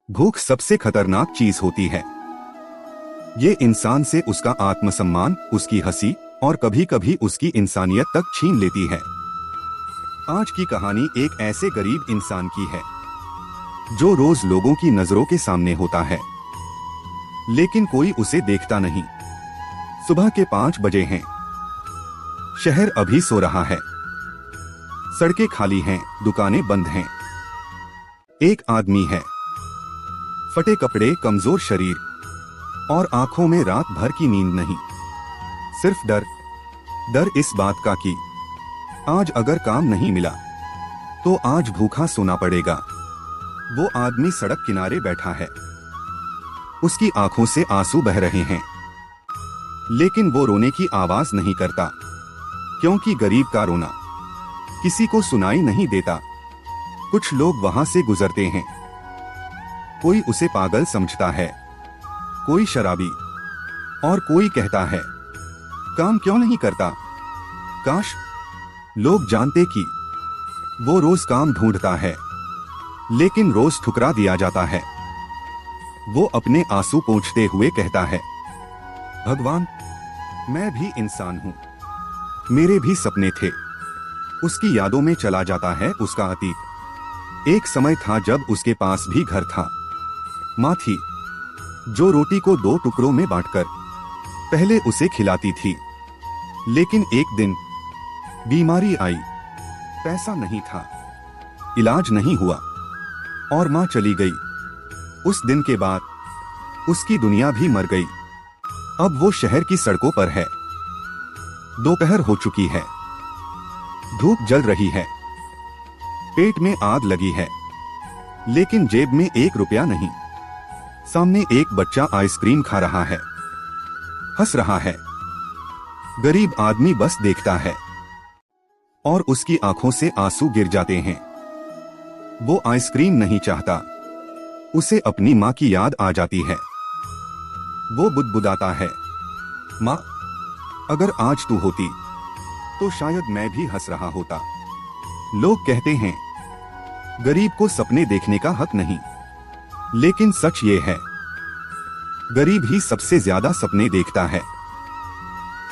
भूख सबसे खतरनाक चीज होती है। ये इंसान से उसका आत्मसम्मान, उसकी हंसी और कभी कभी उसकी इंसानियत तक छीन लेती है। आज की कहानी एक ऐसे गरीब इंसान की है जो रोज लोगों की नजरों के सामने होता है, लेकिन कोई उसे देखता नहीं। सुबह के 5 बजे हैं। शहर अभी सो रहा है। सड़कें खाली हैं, दुकानें बंद हैं। एक आदमी है, फटे कपड़े, कमजोर शरीर और आंखों में रात भर की नींद नहीं। सिर्फ डर इस बात का कि आज अगर काम नहीं मिला तो आज भूखा सोना पड़ेगा। वो आदमी सड़क किनारे बैठा है। उसकी आंखों से आंसू बह रहे हैं, लेकिन वो रोने की आवाज नहीं करता, क्योंकि गरीब का रोना किसी को सुनाई नहीं देता। कुछ लोग वहां से गुजरते हैं। कोई उसे पागल समझता है, कोई शराबी, और कोई कहता है काम क्यों नहीं करता। काश लोग जानते कि वो रोज काम ढूंढता है, लेकिन रोज ठुकरा दिया जाता है। वो अपने आंसू पोंछते हुए कहता है, भगवान, मैं भी इंसान हूं, मेरे भी सपने थे। उसकी यादों में चला जाता है उसका अतीत। एक समय था जब उसके पास भी घर था, माँ थी जो रोटी को 2 टुकड़ों में बांटकर पहले उसे खिलाती थी। लेकिन एक दिन बीमारी आई, पैसा नहीं था, इलाज नहीं हुआ और माँ चली गई। उस दिन के बाद उसकी दुनिया भी मर गई। अब वो शहर की सड़कों पर है। दोपहर हो चुकी है, धूप जल रही है, पेट में आग लगी है, लेकिन जेब में 1 रुपया नहीं। सामने एक बच्चा आइसक्रीम खा रहा है, हंस रहा है। गरीब आदमी बस देखता है और उसकी आंखों से आंसू गिर जाते हैं। वो आइसक्रीम नहीं चाहता, उसे अपनी माँ की याद आ जाती है। वो बुदबुदाता है, माँ, अगर आज तू होती तो शायद मैं भी हंस रहा होता। लोग कहते हैं गरीब को सपने देखने का हक नहीं, लेकिन सच ये है, गरीब ही सबसे ज्यादा सपने देखता है।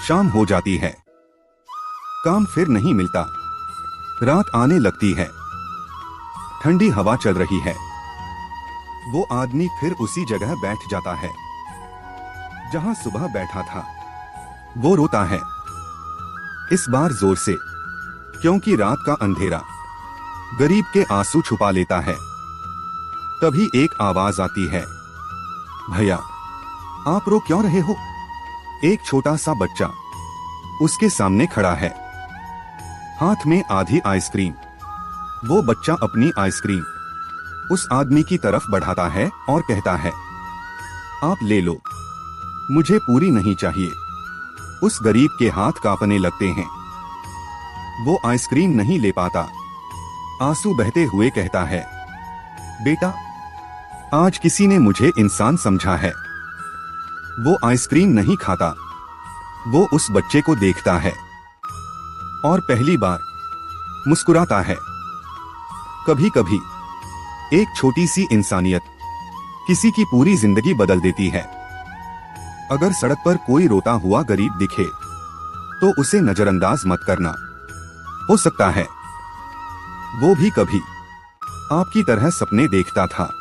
शाम हो जाती है, काम फिर नहीं मिलता। रात आने लगती है, ठंडी हवा चल रही है। वो आदमी फिर उसी जगह बैठ जाता है जहां सुबह बैठा था। वो रोता है, इस बार जोर से, क्योंकि रात का अंधेरा गरीब के आंसू छुपा लेता है। तभी एक आवाज आती है, भैया, आप रो क्यों रहे हो। एक छोटा सा बच्चा उसके सामने खड़ा है, हाथ में आधी आइसक्रीम। वो बच्चा अपनी आइसक्रीम उस आदमी की तरफ बढ़ाता है और कहता है, आप ले लो, मुझे पूरी नहीं चाहिए। उस गरीब के हाथ कांपने लगते हैं। वो आइसक्रीम नहीं ले पाता, आंसू बहते हुए कहता है, बेटा, आज किसी ने मुझे इंसान समझा है। वो आइसक्रीम नहीं खाता। वो उस बच्चे को देखता है और पहली बार मुस्कुराता है। कभी कभी एक छोटी सी इंसानियत किसी की पूरी जिंदगी बदल देती है। अगर सड़क पर कोई रोता हुआ गरीब दिखे तो उसे नजरअंदाज मत करना। हो सकता है वो भी कभी आपकी तरह सपने देखता था।